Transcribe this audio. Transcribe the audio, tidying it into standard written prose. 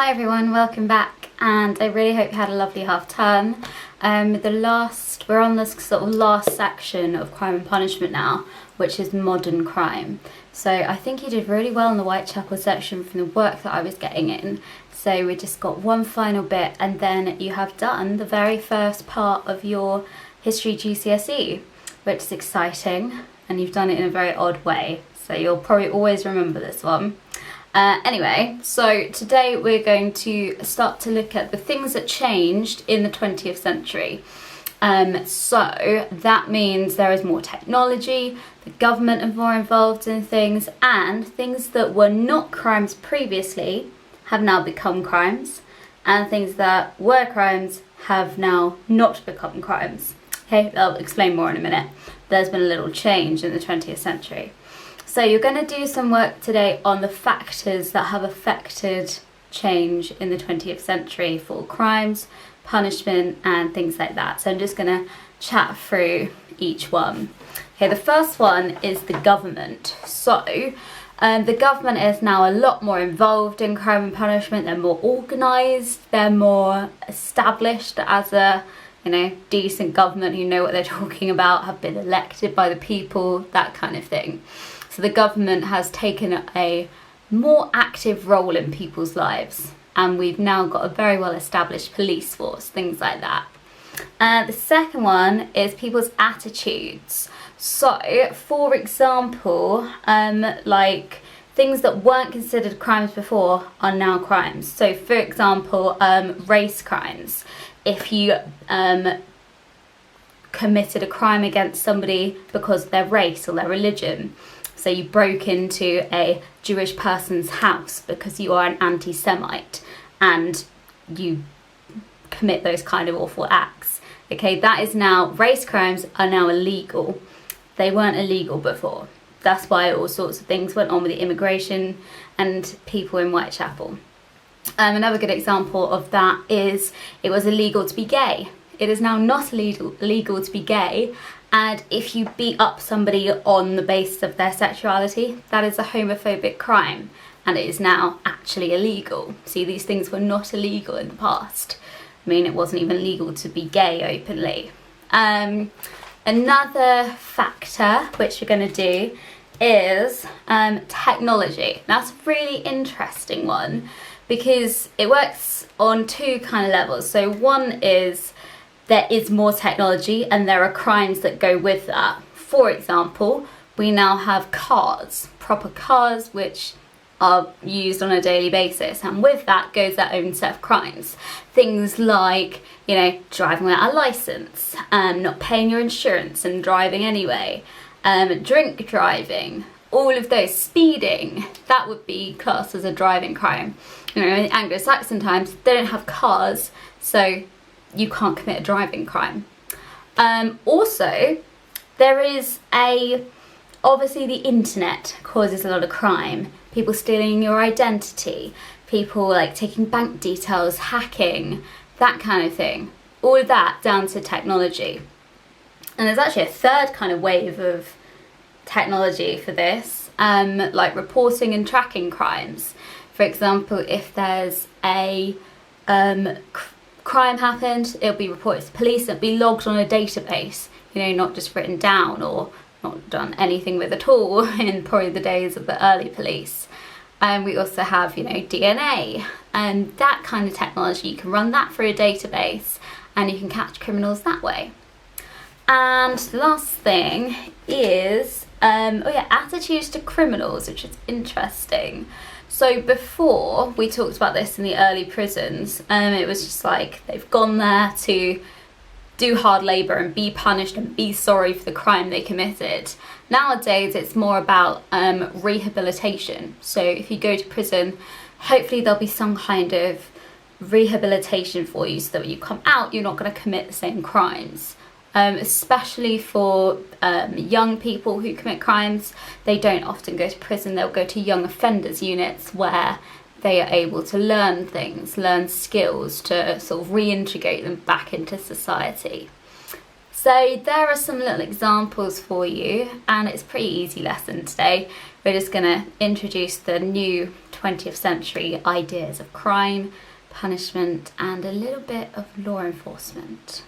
Hi everyone, welcome back, and I really hope you had a lovely half term. We're on this sort of last section of Crime and Punishment now, which is modern crime. So I think you did really well in the Whitechapel section from the work that I was getting in. So we just got one final bit, and then you have done the very first part of your history GCSE, which is exciting, and you've done it in a very odd way. So you'll probably always remember this one. Anyway, so today we're going to start to look at the things that changed in the 20th century. So that means there is more technology, the government is more involved in things, and things that were not crimes previously have now become crimes, and things that were crimes have now not become crimes. Okay, I'll explain more in a minute. There's been a little change in the 20th century. So you're going to do some work today on the factors that have affected change in the 20th century for crimes, punishment, and things like that. So I'm just going to chat through each one. Okay, the first one is the government. So the government is now a lot more involved in crime and punishment. They're more organised. They're more established as a decent government who know what they're talking about, have been elected by the people, that kind of thing. So the government has taken a more active role in people's lives, and we've now got a very well established police force, things like that. The second one is people's attitudes. So, for example, like things that weren't considered crimes before are now crimes. So, for example, race crimes. If you committed a crime against somebody because of their race or their religion, so you broke into a Jewish person's house because you are an anti-Semite and you commit those kind of awful acts. Okay, that is now, race crimes are now illegal. They weren't illegal before. That's why all sorts of things went on with the immigration and people in Whitechapel. Another good example of that is it was illegal to be gay. It is now not illegal to be gay, and if you beat up somebody on the basis of their sexuality, that is a homophobic crime, and it is now actually illegal. See, these things were not illegal in the past. I mean, it wasn't even legal to be gay openly. Another factor which we're going to do is technology. That's a really interesting one because it works on two kind of levels. So one is there is more technology and there are crimes that go with that. For example, we now have cars, proper cars which are used on a daily basis, and with that goes their own set of crimes. Things like, driving without a licence, not paying your insurance and driving anyway, drink driving, all of those, speeding, that would be classed as a driving crime. In the Anglo-Saxon times, they don't have cars, so you can't commit a driving crime. Also, there is obviously the internet causes a lot of crime. People stealing your identity, people like taking bank details, hacking, that kind of thing. All of that down to technology. And there's actually a third kind of wave of technology for this, like reporting and tracking crimes. For example, if there's a crime happened, it'll be reported to police, it'll be logged on a database, not just written down or not done anything with at all in probably the days of the early police. We also have, DNA and that kind of technology. You can run that through a database and you can catch criminals that way. And the last thing is, attitudes to criminals, which is interesting. So before, we talked about this in the early prisons, it was just like they've gone there to do hard labour and be punished and be sorry for the crime they committed. Nowadays, it's more about rehabilitation. So if you go to prison, hopefully there'll be some kind of rehabilitation for you so that when you come out, you're not going to commit the same crimes. Especially for young people who commit crimes, they don't often go to prison. They'll go to young offenders units where they are able to learn things, learn skills to sort of reintegrate them back into society. So there are some little examples for you, and it's a pretty easy lesson today. We're just going to introduce the new 20th century ideas of crime, punishment, and a little bit of law enforcement.